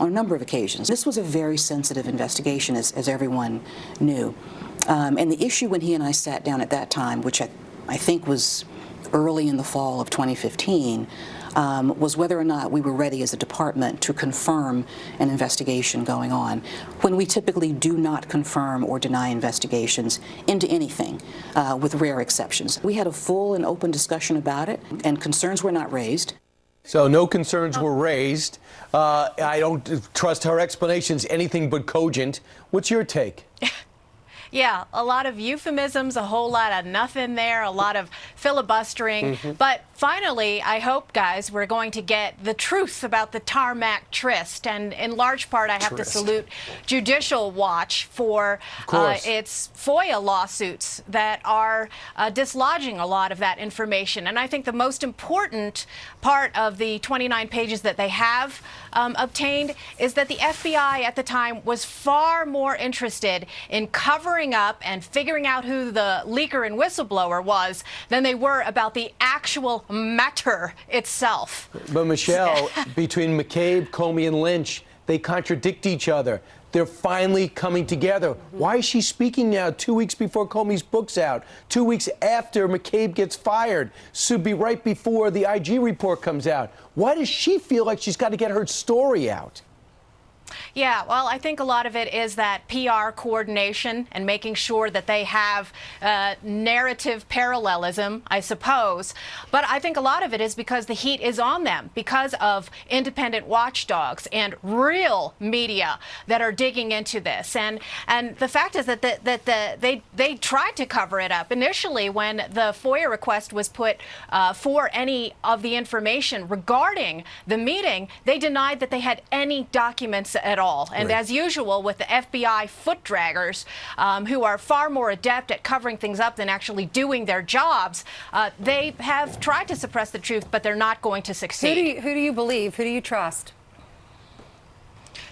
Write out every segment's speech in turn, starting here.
on a number of occasions. This was a very sensitive investigation, as everyone knew. And the issue when he and I sat down at that time, which I think was early in the fall of 2015, was whether or not we were ready as a department to confirm an investigation going on, when we typically do not confirm or deny investigations into anything, with rare exceptions. We had a full and open discussion about it, and concerns were not raised. So no concerns were raised. I don't trust her explanations anything but cogent. What's your take? Yeah, a lot of euphemisms, a whole lot of nothing there, a lot of filibustering. But finally, I hope, guys, we're going to get the truth about the tarmac tryst. And in large part, I have to salute Judicial Watch for its FOIA lawsuits that are dislodging a lot of that information. And I think the most important part of the 29 pages that they have obtained is that the FBI at the time was far more interested in covering up and figuring out who the leaker and whistleblower was than they were about the actual matter itself. But Michelle, between McCabe, Comey, and Lynch, they contradict each other. They're finally coming together. Why is she speaking now 2 weeks before Comey's book's out, 2 weeks after McCabe gets fired, should be right before the IG report comes out? Why does she feel like she's got to get her story out? Yeah, well, I think a lot of it is that PR coordination and making sure that they have narrative parallelism, I suppose. But I think a lot of it is because the heat is on them, because of independent watchdogs and real media that are digging into this. And the fact is that they tried to cover it up. Initially, when the FOIA request was put for any of the information regarding the meeting, they denied that they had any documents at all. And as usual with the FBI foot draggers, who are far more adept at covering things up than actually doing their jobs, they have tried to suppress the truth, but they're not going to succeed. Who do you believe? Who do you trust?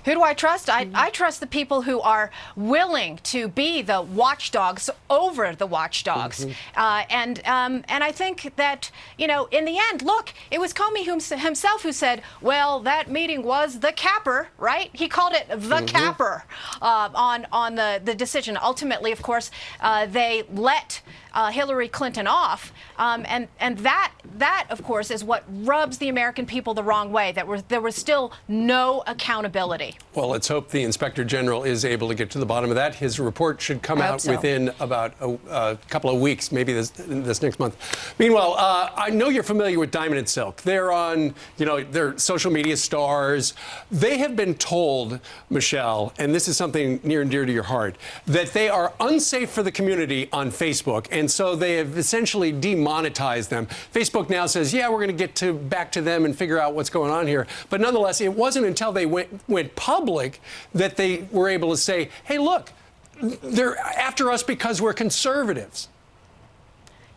Who do I trust? I trust the people who are willing to be the watchdogs over the watchdogs. And I think that, you know, in the end, look, it was Comey himself who said, well, that meeting was the capper, right? He called it the capper on the decision. Ultimately, of course, they let Hillary Clinton off. And that, of course, is what rubs the American people the wrong way, that there was still no accountability. Well, let's hope the Inspector General is able to get to the bottom of that. His report should come out within about a couple of weeks, maybe this next month. Meanwhile, I know you're familiar with Diamond and Silk. They're on, they're social media stars. They have been told, Michelle, and this is something near and dear to your heart, that they are unsafe for the community on Facebook, and so they have essentially demonetized them. Facebook now says, yeah, we're going to get back to them and figure out what's going on here. But nonetheless, it wasn't until they went public that they were able to say, hey, look, they're after us because we're conservatives.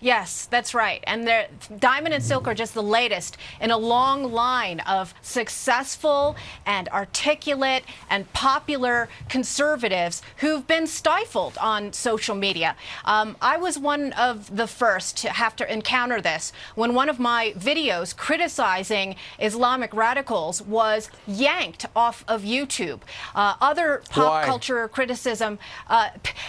Yes, that's right. And Diamond and Silk are just the latest in a long line of successful and articulate and popular conservatives who've been stifled on social media. I was one of the first to have to encounter this when one of my videos criticizing Islamic radicals was yanked off of YouTube. Other pop culture criticism,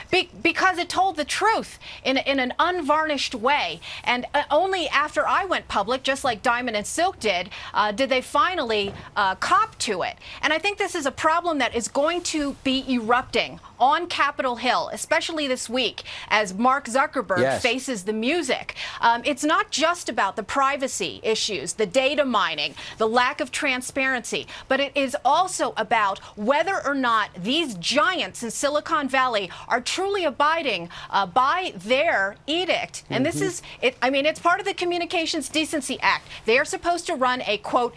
because it told the truth in an unvarnished way. And only after I went public, just like Diamond and Silk did they finally cop to it. And I think this is a problem that is going to be erupting on Capitol Hill, especially this week, as Mark Zuckerberg faces the music. It's not just about the privacy issues, the data mining, the lack of transparency, but it is also about whether or not these giants in Silicon Valley are truly abiding by their edict. And this is, it's part of the Communications Decency Act. They are supposed to run a, quote,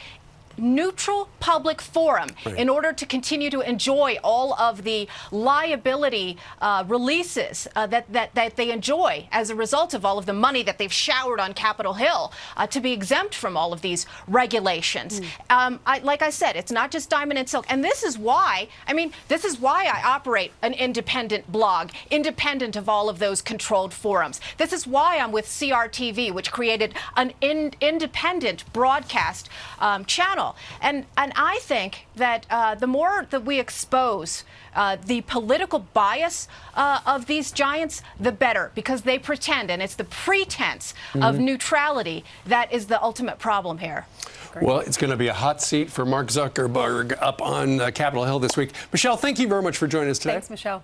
neutral public forum in order to continue to enjoy all of the liability releases that they enjoy as a result of all of the money that they've showered on Capitol Hill, to be exempt from all of these regulations. Like I said, it's not just Diamond and Silk. And this is why, I operate an independent blog, independent of all of those controlled forums. This is why I'm with CRTV, which created an independent broadcast channel real. And I think that the more that we expose the political bias of these giants, the better, because they pretend, and it's the pretense of neutrality that is the ultimate problem here. Well, it's going to be a hot seat for Mark Zuckerberg up on Capitol Hill this week. Michelle, thank you very much for joining us today. Thanks, Michelle.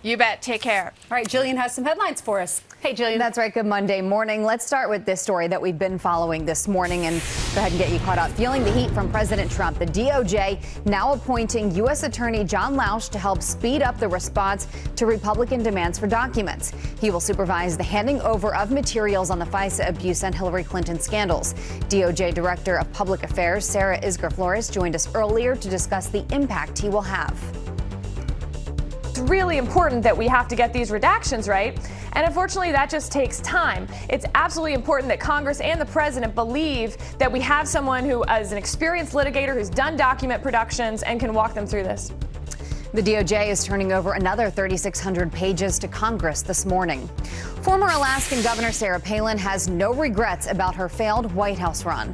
You bet. Take care. All right, Jillian has some headlines for us. Hey, Jillian. That's right. Good Monday morning. Let's start with this story that we've been following this morning and go ahead and get you caught up. Feeling the heat from President Trump, the DOJ now appointing U.S. Attorney John Lausch to help speed up the response to Republican demands for documents. He will supervise the handing over of materials on the FISA abuse and Hillary Clinton scandals. DOJ Director of Public Affairs Sarah Isgur Flores joined us earlier to discuss the impact he will have. It's really important that we have to get these redactions right, and unfortunately that just takes time. It's absolutely important that Congress and the president believe that we have someone who is an experienced litigator who's done document productions and can walk them through this. The DOJ is turning over another 3,600 pages to Congress this morning. Former Alaskan Governor Sarah Palin has no regrets about her failed White House run.